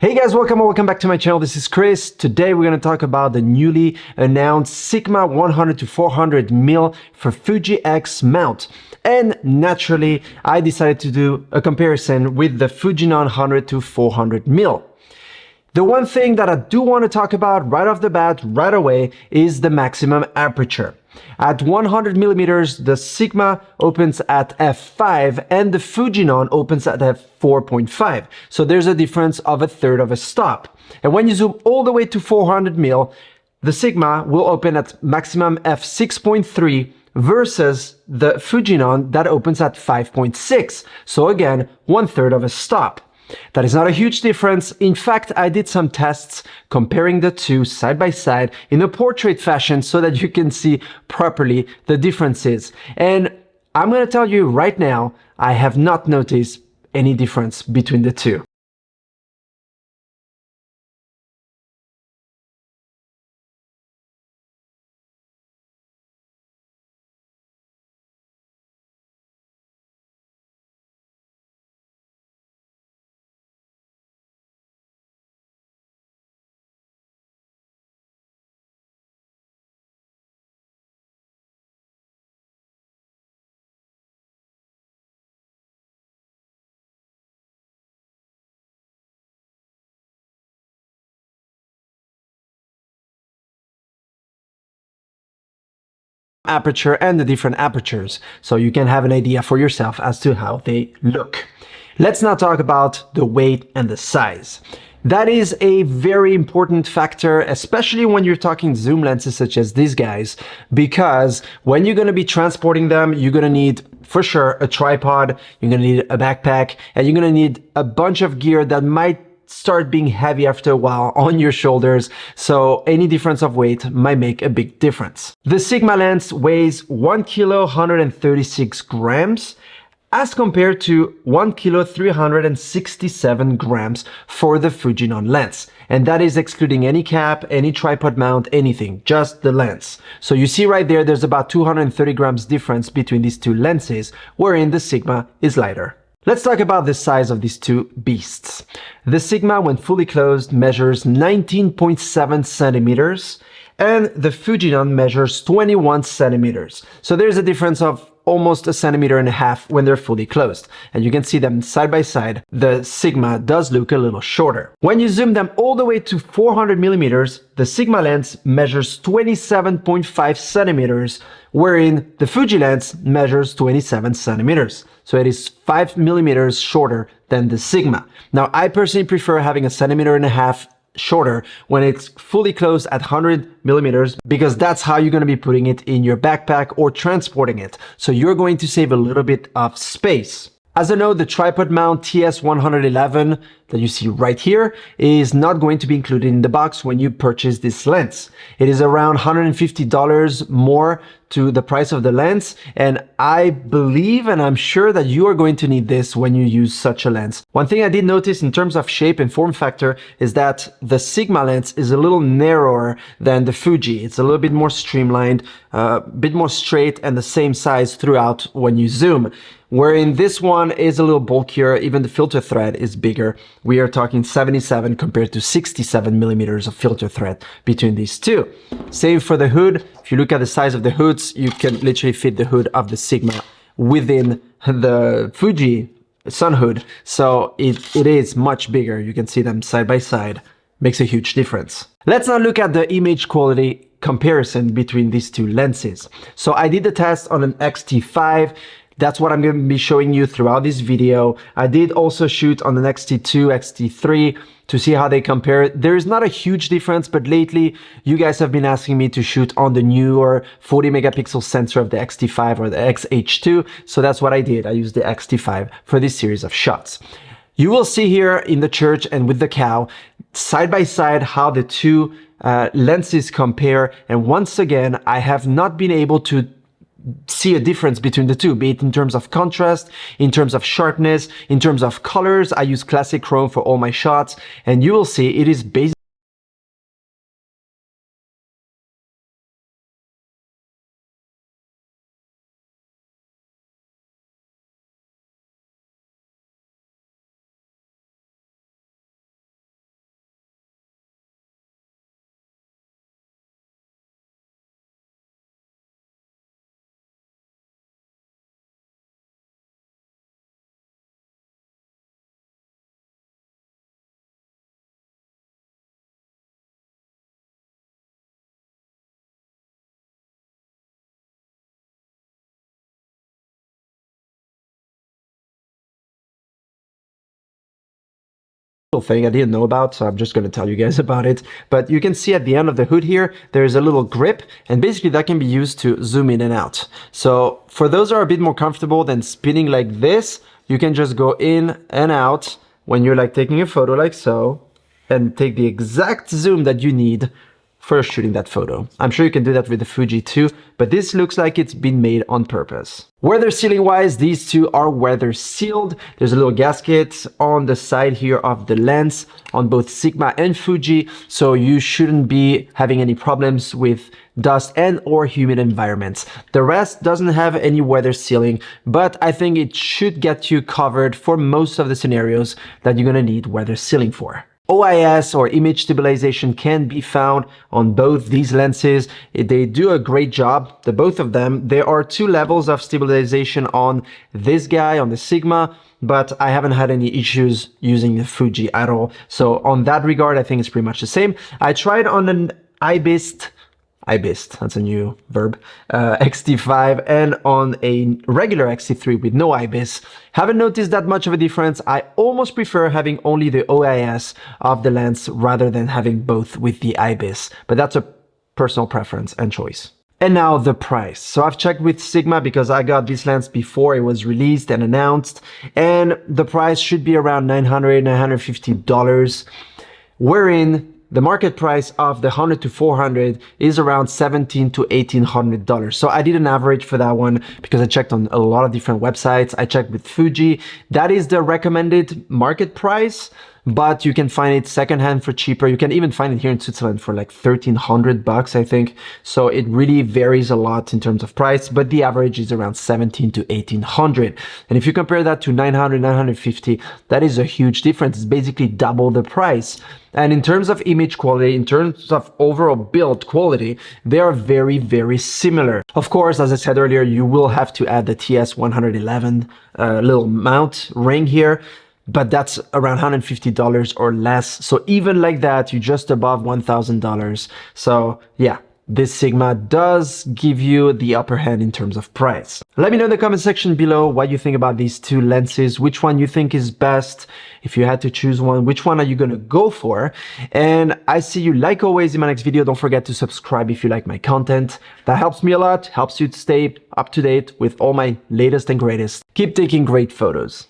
Hey guys, welcome back to my channel. This is Chris. Today we're going to talk about the newly announced Sigma 100 to 400mm for Fuji X-mount. And naturally, I decided to do a comparison with the Fujinon 100 to 400mm. The one thing that I do want to talk about right off the bat, right away, is the maximum aperture. At 100mm, the Sigma opens at f5 and the Fujinon opens at f4.5. So there's a difference of a third of a stop. And when you zoom all the way to 400mm, the Sigma will open at maximum f6.3 versus the Fujinon that opens at 5.6. So again, one third of a stop. That is not a huge difference. In fact, I did some tests comparing the two side by side in a portrait fashion so that you can see properly the differences. And I'm going to tell you right now, I have not noticed any difference between the two. Aperture and the different apertures, so you can have an idea for yourself as to how they look. Let's now talk about the weight and the size. That is a very important factor, especially when you're talking zoom lenses such as these guys, because when you're going to be transporting them, you're going to need for sure a tripod, you're going to need a backpack, and you're going to need a bunch of gear that might start being heavy after a while on your shoulders, so any difference of weight might make a big difference. The Sigma lens weighs 1 kilo 136 grams as compared to 1 kilo 367 grams for the Fujinon lens. And that is excluding any cap, any tripod mount, anything, just the lens. So you see right there, there's about 230 grams difference between these two lenses, wherein the Sigma is lighter. Let's talk about the size of these two beasts. The Sigma, when fully closed, measures 19.7 centimeters, and the Fujinon measures 21 centimeters. So there's a difference of almost 1.5 centimeters when they're fully closed. And you can see them side by side. The Sigma does look a little shorter. When you zoom them all the way to 400mm, the Sigma lens measures 27.5 centimeters, wherein the Fuji lens measures 27 centimeters. So it is 5mm shorter than the Sigma. Now, I personally prefer having 1.5 centimeters shorter when it's fully closed at 100mm, because that's how you're going to be putting it in your backpack or transporting it. So you're going to save a little bit of space. As a note, the tripod mount TS111 that you see right here is not going to be included in the box when you purchase this lens. It is around $150 more to the price of the lens, and I believe and I'm sure that you are going to need this when you use such a lens. One thing I did notice in terms of shape and form factor is that the Sigma lens is a little narrower than the Fuji. It's a little bit more streamlined, a bit more straight, and the same size throughout when you zoom. Wherein this one is a little bulkier, even the filter thread is bigger. We are talking 77 compared to 67mm of filter thread between these two. Same for the hood. If you look at the size of the hoods, you can literally fit the hood of the Sigma within the Fuji sun hood. So it is much bigger. You can see them side by side. Makes a huge difference. Let's now look at the image quality comparison between these two lenses. So I did the test on an X-T5. That's what I'm going to be showing you throughout this video. I did also shoot on an X-T2, X-T3 to see how they compare. There is not a huge difference, but lately you guys have been asking me to shoot on the newer 40 megapixel sensor of the X-T5 or the X-H2. So that's what I did. I used the X-T5 for this series of shots. You will see here in the church and with the cow, side by side, how the two lenses compare. And once again, I have not been able to see a difference between the two, be it in terms of contrast, in terms of sharpness, in terms of colors. I use classic chrome for all my shots, and you will see it is basically thing I didn't know about, so I'm just going to tell you guys about it. But you can see at the end of the hood here, there's a little grip, and basically that can be used to zoom in and out. So for those who are a bit more comfortable than spinning like this, you can just go in and out when you're like taking a photo like so, and take the exact zoom that you need for shooting that photo. I'm sure you can do that with the Fuji too, but this looks like it's been made on purpose. Weather sealing wise, these two are weather sealed. There's a little gasket on the side here of the lens on both Sigma and Fuji, so you shouldn't be having any problems with dust and or humid environments. The rest doesn't have any weather sealing, but I think it should get you covered for most of the scenarios that you're gonna need weather sealing for. OIS or image stabilization can be found on both these lenses. They do a great job, the both of them. There are two levels of stabilization on this guy, on the Sigma, but I haven't had any issues using the Fuji at all. So on that regard, I think it's pretty much the same. I tried on an IBIS, that's a new verb, X-T5 and on a regular X-T3 with no IBIS. Haven't noticed that much of a difference. I almost prefer having only the OIS of the lens rather than having both with the IBIS, but that's a personal preference and choice. And now the price. So I've checked with Sigma because I got this lens before it was released and announced, and the price should be around $900, $950, wherein the market price of the 100 to 400 is around $1,700 to $1,800. So I did an average for that one because I checked on a lot of different websites. I checked with Fuji. That is the recommended market price, but you can find it secondhand for cheaper. You can even find it here in Switzerland for like 1,300 bucks, I think. So it really varies a lot in terms of price, but the average is around 1,700 to 1,800. And if you compare that to 900, 950, that is a huge difference. It's basically double the price. And in terms of image quality, in terms of overall build quality, they are very, very similar. Of course, as I said earlier, you will have to add the TS111 little mount ring here, but that's around $150 or less. So even like that, you're just above $1,000. So yeah, this Sigma does give you the upper hand in terms of price. Let me know in the comment section below what you think about these two lenses, which one you think is best. If you had to choose one, which one are you gonna go for? And I see you like always in my next video. Don't forget to subscribe if you like my content. That helps me a lot, helps you to stay up to date with all my latest and greatest. Keep taking great photos.